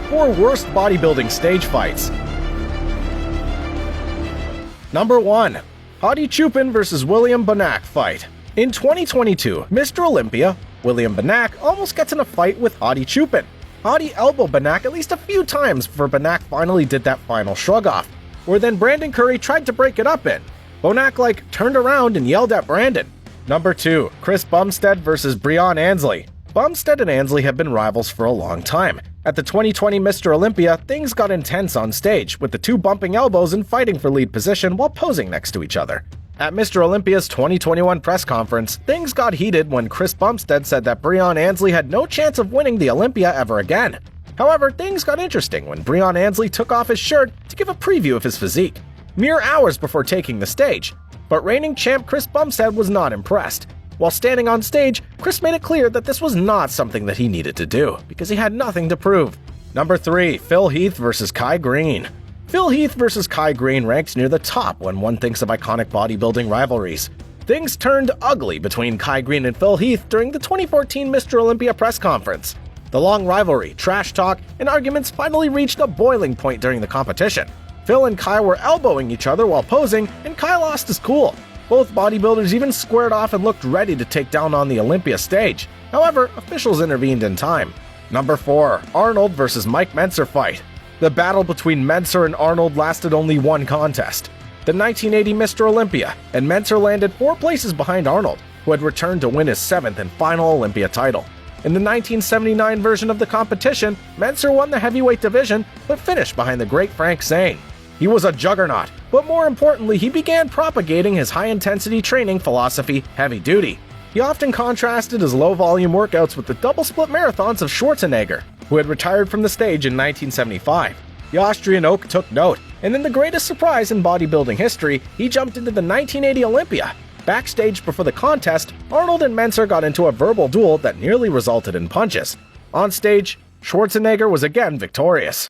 4 worst bodybuilding stage fights. Number 1. Hadi Choopan vs. William Bonac fight. In 2022, Mr. Olympia, William Bonac almost gets in a fight with Hadi Choopan. Hadi elbowed Bonac at least a few times before Bonac finally did that final shrug-off, where then Brandon Curry tried to break it up in. Bonac turned around and yelled at Brandon. Number 2. Chris Bumstead vs. Breon Ansley. Bumstead and Ansley have been rivals for a long time. At the 2020 Mr. Olympia, things got intense on stage, with the two bumping elbows and fighting for lead position while posing next to each other. At Mr. Olympia's 2021 press conference, things got heated when Chris Bumstead said that Breon Ansley had no chance of winning the Olympia ever again. However, things got interesting when Breon Ansley took off his shirt to give a preview of his physique, mere hours before taking the stage. But reigning champ Chris Bumstead was not impressed. While standing on stage, Chris made it clear that this was not something that he needed to do, because he had nothing to prove. Number 3. Phil Heath vs. Kai Greene. Phil Heath vs. Kai Greene ranks near the top when one thinks of iconic bodybuilding rivalries. Things turned ugly between Kai Greene and Phil Heath during the 2014 Mr. Olympia press conference. The long rivalry, trash talk, and arguments finally reached a boiling point during the competition. Phil and Kai were elbowing each other while posing, and Kai lost his cool. Both bodybuilders even squared off and looked ready to take down on the Olympia stage. However, officials intervened in time. Number 4. Arnold vs. Mike Mentzer fight. The battle between Mentzer and Arnold lasted only one contest, the 1980 Mr. Olympia, and Mentzer landed 4 places behind Arnold, who had returned to win his 7th and final Olympia title. In the 1979 version of the competition, Mentzer won the heavyweight division, but finished behind the great Frank Zane. He was a juggernaut, but more importantly, he began propagating his high-intensity training philosophy, heavy duty. He often contrasted his low-volume workouts with the double-split marathons of Schwarzenegger, who had retired from the stage in 1975. The Austrian oak took note, and in the greatest surprise in bodybuilding history, he jumped into the 1980 Olympia. Backstage before the contest, Arnold and Mentzer got into a verbal duel that nearly resulted in punches. On stage, Schwarzenegger was again victorious.